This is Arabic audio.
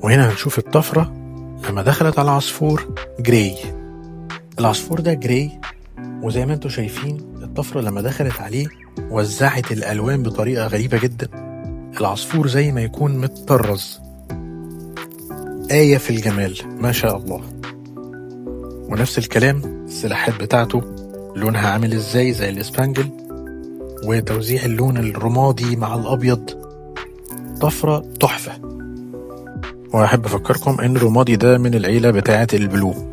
وهنا هنشوف الطفرة لما دخلت على عصفور جراي. العصفور ده جراي، وزي ما انتوا شايفين الطفرة لما دخلت عليه وزعت الألوان بطريقة غريبة جدا. العصفور زي ما يكون متطرز، آية في الجمال ما شاء الله. ونفس الكلام السلاحات بتاعته لونها عامل ازاي زي الاسبانجل، وتوزيع اللون الرمادي مع الأبيض، طفرة تحفة. وأحب أفكركم إن الرمادي ده من العيلة بتاعة البلو.